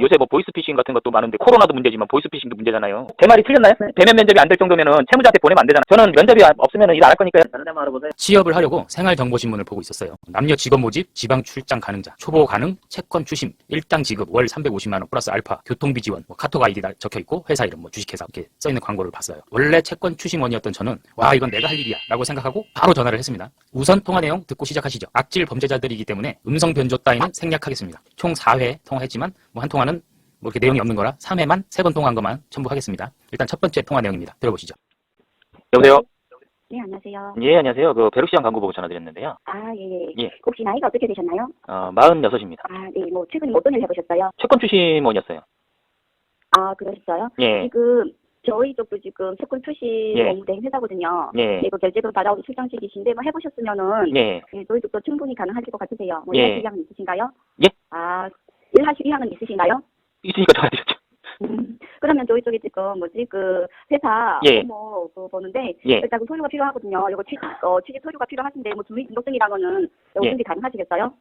요새 뭐 보이스피싱 같은 것도 많은데 코로나도 문제지만 보이스피싱도 문제잖아요. 제 말이 틀렸나요? 대면 면접이 안 될 정도면은 채무자한테 보내면 안 되잖아. 저는 면접이 없으면 일 안 할 거니까요. 다른 데만 알아보세요. 취업을 하려고 생활정보신문을 보고 있었어요. 남녀 직업 모집, 지방 출장 가능자, 초보 가능, 채권 추심, 일당 지급, 월 350만 원 플러스 알파, 교통비 지원, 카톡 아이디 적혀 있고 회사 이름, 주식회사 이렇게 써 있는 광고를 봤어요. 원래 채권 추심원이었던 저는 와 이건 내가 할 일이야 라고 생각하고 바로 전화를 했습니다. 우선 통화 내용 듣고 시작하시죠. 악질 범죄자들이기 때문에 음성 변조 따위는 생략하겠습니다. 총 4회 통화했지만 한 통화는 이렇게 내용이 없는 거라 3회만 3번 통화한 것만 첨부하겠습니다. 일단 첫 번째 통화 내용입니다. 들어보시죠. 여보세요? 네, 안녕하세요. 예, 안녕하세요. 그 배룩시장 광고 보고 전화드렸는데요. 아, 예. 예. 혹시 나이가 어떻게 되셨나요? 46입니다. 아, 네. 뭐 최근에 어떤 일 해보셨어요? 채권 추심원이었어요. 아, 그러셨어요? 예. 지금 저희 쪽도 지금 채권 출시 예. 업무대행 회사거든요. 예. 네, 그 결제금 받아오는 출장식이신데 뭐 해보셨으면은 예. 네, 저희 쪽도 충분히 가능하실 것 같으세요. 뭐 예. 일하실 의향은 있으신가요? 예? 아, 일하실 의향은 있으신가요? 있으니까 전화드렸죠. 그러면 저희 쪽에 지금 그 회사 예. 업무 보는데 예. 일단 그 서류가 필요하거든요. 이거 취직 서류가 필요하신데 뭐 주민등록증이라고는 이거 예. 준비 가능하시겠어요?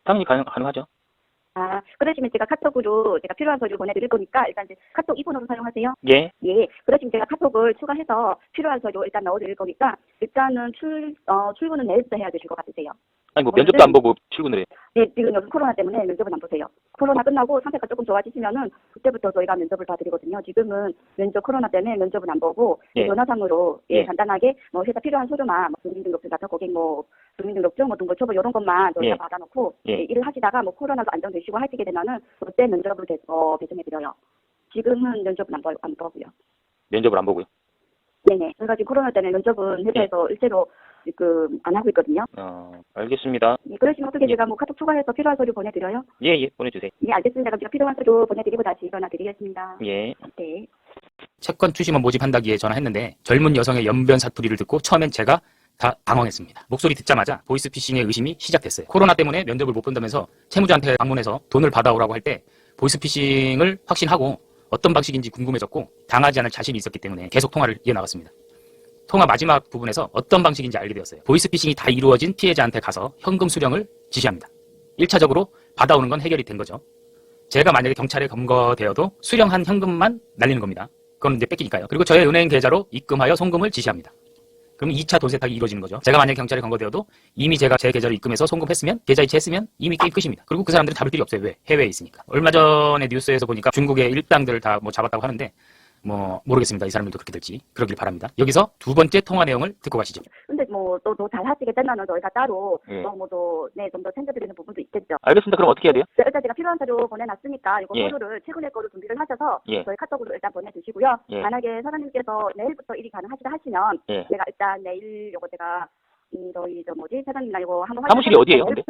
당연히 가능하죠. 아, 그러시면 제가 카톡으로 제가 필요한 서류 보내드릴 거니까 일단 이제 카톡 이 번호로 사용하세요. 예. 예. 그러시면 제가 카톡을 추가해서 필요한 서류 일단 넣어드릴 거니까 일단은 출근은 내일부터 해야 되실 것 같으세요. 아니 뭐 면접도 안 보고 출근을 해요. 네, 지금 요즘 코로나 때문에 면접은 안 보세요. 코로나 끝나고 상태가 조금 좋아지시면은 그때부터 저희가 면접을 봐드리거든요. 지금은 코로나 때문에 면접은 안 보고 예. 전화상으로 예. 간단하게 뭐 회사 필요한 서류만 주민등록증 같은 고객 주민등록증 등록처분 이런 것만 저희가 예. 받아놓고 예. 일을 하시다가 코로나도 안정되시고 하시게 되면은 그때 면접을 배정해드려요. 지금은 면접은 안 보고요. 면접을 안 보고요. 네네. 그래가지고 코로나 때문에 면접은 회사에서 일제로 지금 안 하고 있거든요. 알겠습니다. 네, 그러시면 어떻게 예. 제가 카톡 추가해서 필요한 서류 보내드려요? 예, 보내주세요. 네, 알겠습니다. 그럼 제가 필요한 서류 보내드리고 다시 전화드리겠습니다. 예. 네. 채권 추심원 모집한다기에 전화했는데 젊은 여성의 연변 사투리를 듣고 처음엔 제가 다 당황했습니다. 목소리 듣자마자 보이스피싱의 의심이 시작됐어요. 코로나 때문에 면접을 못 본다면서 채무자한테 방문해서 돈을 받아오라고 할 때 보이스피싱을 확신하고 어떤 방식인지 궁금해졌고 당하지 않을 자신이 있었기 때문에 계속 통화를 이어나갔습니다. 통화 마지막 부분에서 어떤 방식인지 알게 되었어요. 보이스피싱이 다 이루어진 피해자한테 가서 현금 수령을 지시합니다. 1차적으로 받아오는 건 해결이 된 거죠. 제가 만약에 경찰에 검거되어도 수령한 현금만 날리는 겁니다. 그건 이제 뺏기니까요. 그리고 저의 은행 계좌로 입금하여 송금을 지시합니다. 그럼 2차 돈 세탁이 이루어지는 거죠. 제가 만약에 경찰에 검거되어도 이미 제가 제 계좌로 입금해서 송금했으면 계좌 이체했으면 이미 게임 끝입니다. 그리고 그 사람들은 잡을 필요 없어요. 왜? 해외에 있으니까. 얼마 전에 뉴스에서 보니까 중국의 일당들을 다 잡았다고 하는데 모르겠습니다. 이 사람들도 그렇게 될지. 그러길 바랍니다. 여기서 두 번째 통화 내용을 듣고 가시죠. 근데 또 잘 하시게 되면은 저희가 따로 예. 좀 더 챙겨드리는 부분도 있겠죠. 알겠습니다. 그럼 어떻게 해야 돼요? 일단 제가 필요한 서류 보내놨으니까 이거 예. 서류를 최근에 거로 준비를 하셔서 예. 저희 카톡으로 일단 보내주시고요. 예. 만약에 사장님께서 내일부터 일이 가능하시다 하시면 예. 제가 일단 내일 요거 제가 저희 사장님이랑 이거 한번 사무실이 어디예요, 근데?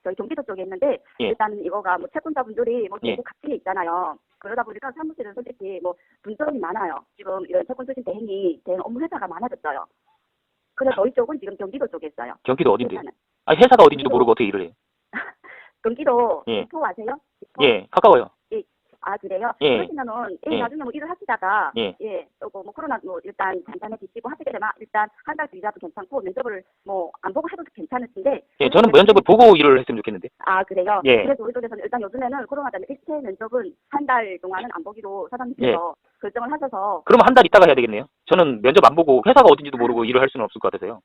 저희 경기도 쪽에 있는데 예. 일단 이거가 채권자분들이 예. 전국 각지에 있잖아요. 그러다 보니까 사무실은 솔직히 분점이 많아요. 지금 이런 채권 수신 대행 업무 회사가 많아졌어요. 그래서 저희 쪽은 지금 경기도 쪽에 있어요. 경기도 어딘데요? 회사는. 아니 회사가 어딘지도 경기도- 모르고 어떻게 일을 해요? 경기도 예. 기포 아세요? 기포? 예, 가까워요. 아, 그래요? 예. 그러시면은 예. 나중에 일을 하시다가 예. 코로나 일단 간단해지시고 하시게 되면 일단 한 달 비자도 괜찮고 면접을 안 보고 해도 괜찮으신데 예, 저는 면접을 보고 일을 했으면 좋겠는데. 아, 그래요? 예. 그래서 우리 쪽에서는 일단 요즘에는 코로나 때문에 일체 면접은 한 달 동안은 안 보기로 사장님께서 결정을 하셔서 그러면 한 달 있다가 해야 되겠네요. 저는 면접 안 보고 회사가 어딘지도 모르고 일을 할 수는 없을 것 같아서요.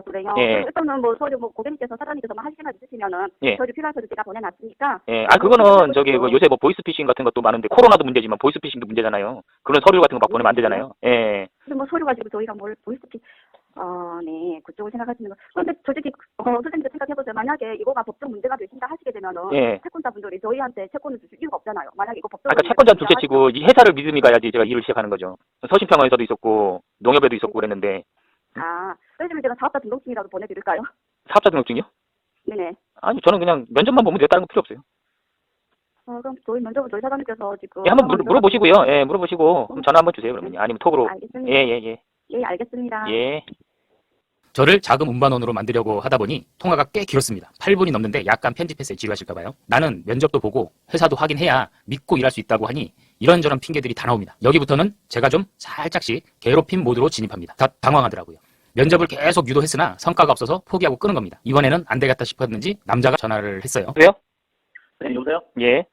그래요? 예. 그럼 일단은 서류 고객님께서 사장님께서만 하시기만 있으시면은 예. 서류 필요한 서류 제가 보내놨으니까 예, 그거는 요새 뭐 보이스피싱 같은 것도 많은데 코로나도 문제지만 보이스피싱도 문제잖아요. 그런 서류 같은 거 막 보내면 안 되잖아요. 예. 근데 서류 가지고 저희가 뭘 보이스피 네, 그쪽을 생각하시는 거. 그런데 솔직히 선생님도 생각해보세요. 만약에 이거가 법적 문제가 되신다 하시게 되면은 예. 채권자분들이 저희한테 채권을 주실 이유가 없잖아요. 만약에 이거 법적 그러니까 채권자 둘째치고 이 회사를 믿음이 가야지 제가 일을 시작하는 거죠. 서신평화에서도 있었고 농협에도 있었고 그랬는데 그러시면 제가 사업자 등록증이라도 보내드릴까요? 사업자 등록증이요? 네네. 아니 저는 그냥 면접만 보면 돼요. 다른 거 필요 없어요. 그럼 저희 면접은 저희 사장님께서 지금 예, 한번 물어보시고요. 예, 물어보시고 한번 전화 한번 주세요. 그러면 아니면 톡으로. 알겠습니다. 예. 예, 알겠습니다. 예. 저를 자금 운반원으로 만들려고 하다 보니 통화가 꽤 길었습니다. 8분이 넘는데 약간 편집했어요. 지루하실까봐요. 나는 면접도 보고 회사도 확인해야 믿고 일할 수 있다고 하니 이런저런 핑계들이 다 나옵니다. 여기부터는 제가 좀 살짝씩 괴롭힘 모드로 진입합니다. 다 당황하더라고요. 면접을 계속 유도했으나 성과가 없어서 포기하고 끄는 겁니다. 이번에는 안 되겠다 싶었는지 남자가 전화를 했어요. 그래요? 네, 여보세요? 예.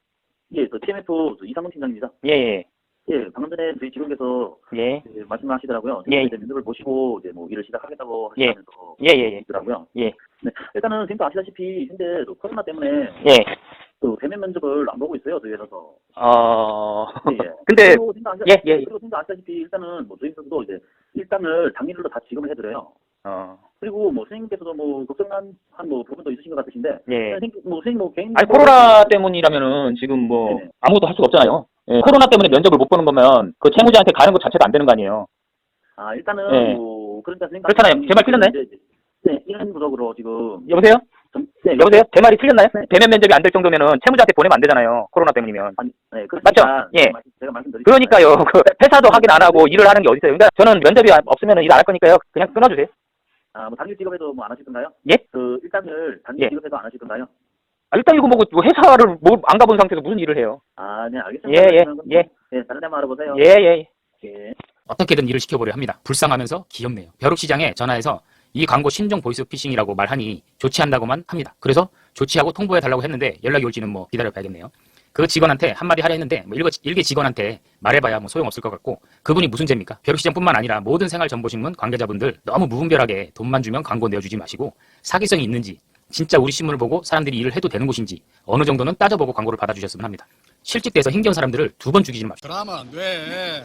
예, 그 TMF 이상훈 팀장입니다. 예, 예, 예, 방금 전에 저희 직원께서 예, 말씀하시더라고요. 예. 이제 면접을 보시고 이제 뭐 일을 시작하겠다고 예. 하시면서 예, 예, 예. 있더라고요. 예. 네, 일단은 선생님도 아시다시피 현재 또 코로나 때문에 예. 그 대면 면접을 안 보고 있어요, 저희 회사서. 예, 예. 근데, 그리고 선생님도 예, 예. 그리고 선생님도 아시다시피 일단은 뭐 저희 회사도 이제 일단을 당일로 다 지급을 해드려요. 그리고 뭐 선생님께서도 뭐 걱정한 뭐 부분도 있으신 것 같으신데 예. 선생님 뭐 개인 아니, 코로나 때문이라면은 지금 뭐 네네. 아무것도 할 수가 없잖아요. 예, 코로나 때문에 면접을 못 보는 거면 그 채무자한테 가는 것 자체가 안 되는 거 아니에요. 아, 일단은 예. 뭐 그러니까 선생님 그렇잖아요. 제 말 틀렸나요? 네, 이런 구석으로 지금 여보세요? 네, 여보세요? 제 말이 틀렸나요? 대면 면접이 안 될 정도면은 채무자한테 보내면 안 되잖아요. 코로나 때문이면. 아니, 네, 맞죠? 그렇습니다. 예. 제가 말씀드리죠. 그러니까요. 그 회사도 확인 안 하고 일을 하는 게 어디 있어요. 그러니까 저는 면접이 없으면 일 안 할 거니까요. 그냥 끊어주세요. 아, 뭐 당일 지급해도 뭐 안 하실 건가요? 예? 그 일단을 당일 예. 지급해도 안 하실 건가요? 아, 일단 이거 뭐 회사를 뭐 안 가본 상태에서 무슨 일을 해요? 아, 네, 예, 알겠습니다. 예, 그러면 예. 네, 다른 데만 알아보세요. 예, 예. 예. 어떻게든 일을 시켜보려 합니다. 불쌍하면서 귀엽네요. 벼룩시장에 전화해서 이 광고 신종 보이스피싱이라고 말하니 조치한다고만 합니다. 그래서 조치하고 통보해달라고 했는데 연락이 올지는 뭐 기다려봐야겠네요. 그 직원한테 한마디 하려 했는데 뭐 일개 직원한테 말해봐야 뭐 소용없을 것 같고 그분이 무슨 죄입니까? 벼룩시장뿐만 아니라 모든 생활정보신문 관계자분들 너무 무분별하게 돈만 주면 광고 내어주지 마시고 사기성이 있는지 진짜 우리 신문을 보고 사람들이 일을 해도 되는 곳인지 어느 정도는 따져보고 광고를 받아주셨으면 합니다. 실직돼서 힘겨운 사람들을 2번 죽이지 마십시오. 그러면 안 돼.